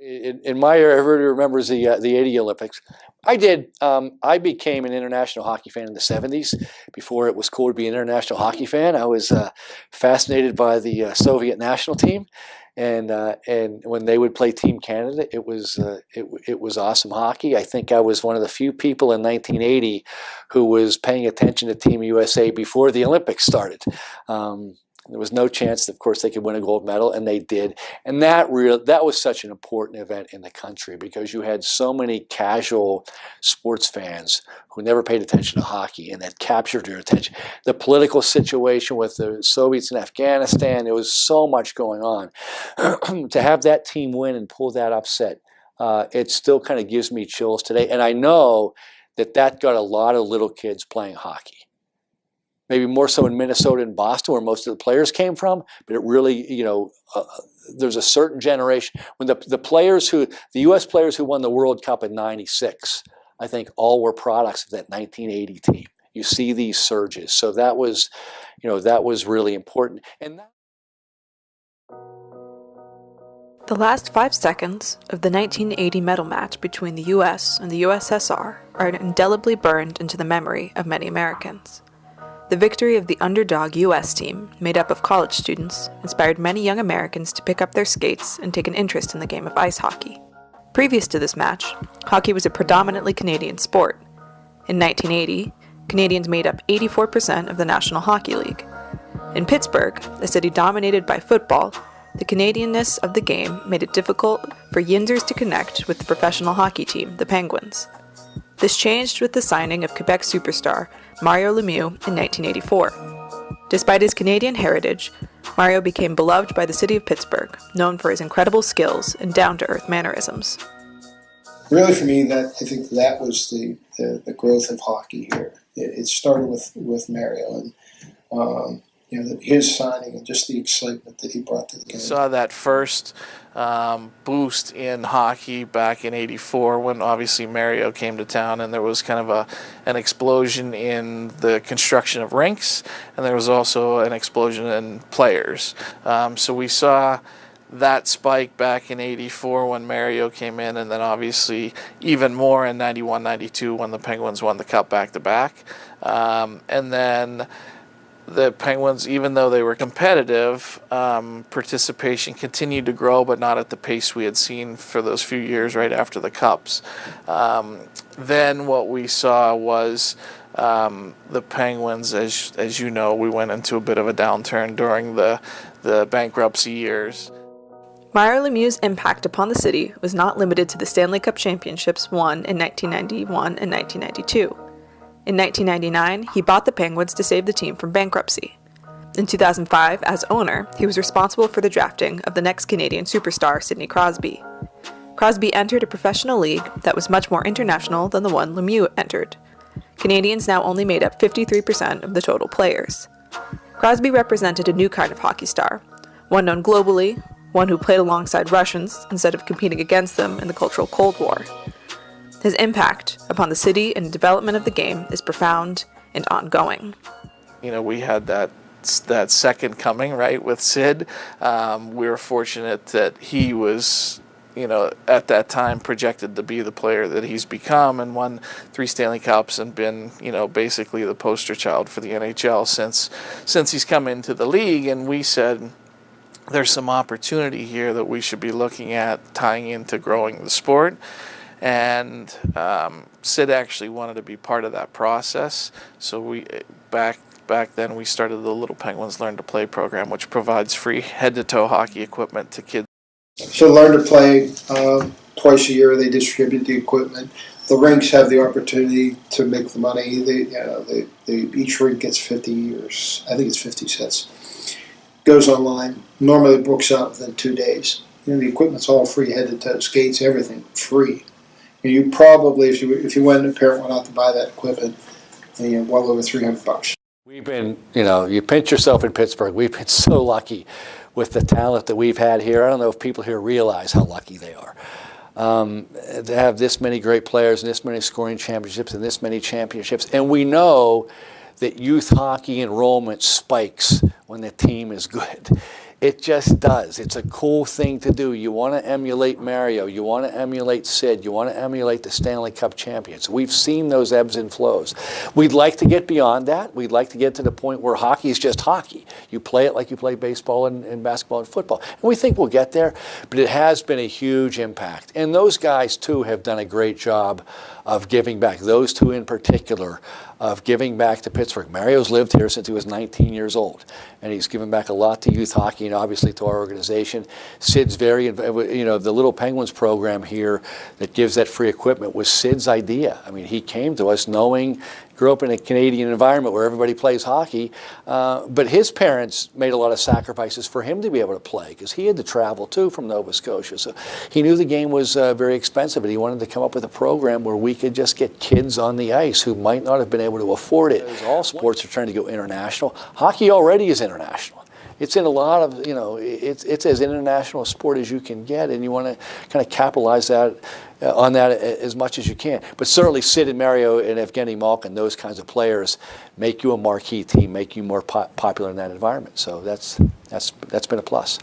In my era, everybody remembers the '80 Olympics. I did. I became an international hockey fan in the '70s. Before it was cool to be an international hockey fan, I was fascinated by the Soviet national team, and when they would play Team Canada, it was awesome hockey. I think I was one of the few people in 1980 who was paying attention to Team USA before the Olympics started. There was no chance, of course, they could win a gold medal, and they did. And that was such an important event in the country because you had so many casual sports fans who never paid attention to hockey, and that captured your attention. The political situation with the Soviets in Afghanistan, there was so much going on. To have that team win and pull that upset, it still kind of gives me chills today. And I know that got a lot of little kids playing hockey. Maybe more so in Minnesota and Boston, where most of the players came from. But it really, there's a certain generation when the U.S. players who won the World Cup in '96, I think all were products of that 1980 team. You see these surges, so that was really important. And the last 5 seconds of the 1980 medal match between the U.S. and the USSR are indelibly burned into the memory of many Americans. The victory of the underdog U.S. team, made up of college students, inspired many young Americans to pick up their skates and take an interest in the game of ice hockey. Previous to this match, hockey was a predominantly Canadian sport. In 1980, Canadians made up 84% of the National Hockey League. In Pittsburgh, a city dominated by football, the Canadianness of the game made it difficult for Yinzers to connect with the professional hockey team, the Penguins. This changed with the signing of Quebec superstar Mario Lemieux in 1984. Despite his Canadian heritage, Mario became beloved by the city of Pittsburgh, known for his incredible skills and down-to-earth mannerisms. Really, for me, I think that was the growth of hockey here. It started with Mario, and his signing and just the excitement that he brought to the game. We saw that first boost in hockey back in '84 when obviously Mario came to town, and there was kind of an explosion in the construction of rinks, and there was also an explosion in players. So we saw that spike back in '84 when Mario came in, and then obviously even more in '91-92 when the Penguins won the Cup back-to-back. And then the Penguins, even though they were competitive, participation continued to grow, but not at the pace we had seen for those few years right after the Cups. Then what we saw was the Penguins, as you know, we went into a bit of a downturn during the bankruptcy years. Mario Lemieux's impact upon the city was not limited to the Stanley Cup championships won in 1991 and 1992. In 1999, he bought the Penguins to save the team from bankruptcy. In 2005, as owner, he was responsible for the drafting of the next Canadian superstar, Sidney Crosby. Crosby entered a professional league that was much more international than the one Lemieux entered. Canadians now only made up 53% of the total players. Crosby represented a new kind of hockey star, one known globally, one who played alongside Russians instead of competing against them in the cultural Cold War. His impact upon the city and development of the game is profound and ongoing. We had that second coming, right, with Sid. We were fortunate that he was, at that time projected to be the player that he's become and won 3 Stanley Cups and been, basically the poster child for the NHL since he's come into the league. And we said, there's some opportunity here that we should be looking at tying into growing the sport. And Sid actually wanted to be part of that process. So we back then we started the Little Penguins Learn to Play program, which provides free head-to-toe hockey equipment to kids. So Learn to Play, twice a year they distribute the equipment. The rinks have the opportunity to make the money. Each rink gets 50 years. I think it's 50 cents. Goes online. Normally books out within 2 days. The equipment's all free, head-to-toe, skates, everything, free. You probably, if you went, a parent went out to buy that equipment, well over $300. We've been, you pinch yourself in Pittsburgh. We've been so lucky with the talent that we've had here. I don't know if people here realize how lucky they are. To have this many great players and this many scoring championships and this many championships. And we know that youth hockey enrollment spikes when the team is good. It just does. It's a cool thing to do. You want to emulate Mario. You want to emulate Sid. You want to emulate the Stanley Cup champions. We've seen those ebbs and flows. We'd like to get beyond that. We'd like to get to the point where hockey is just hockey. You play it like you play baseball and basketball and football. And we think we'll get there, but it has been a huge impact. And those guys, too, have done a great job of giving back. Those two in particular, of giving back to Pittsburgh. Mario's lived here since he was 19 years old, and he's given back a lot to youth hockey and obviously to our organization. Sid's very, the Little Penguins program here that gives that free equipment was Sid's idea. I mean, he came to us knowing, grew up in a Canadian environment where everybody plays hockey, but his parents made a lot of sacrifices for him to be able to play because he had to travel too from Nova Scotia. So he knew the game was very expensive, and he wanted to come up with a program where we could just get kids on the ice who might not have been able to afford it. All sports are trying to go international. Hockey already is international. It's in a lot of, it's as international a sport as you can get, and you want to kind of capitalize on that as much as you can. But certainly Sid and Mario and Evgeny Malkin, those kinds of players, make you a marquee team, make you more popular in that environment. So that's been a plus.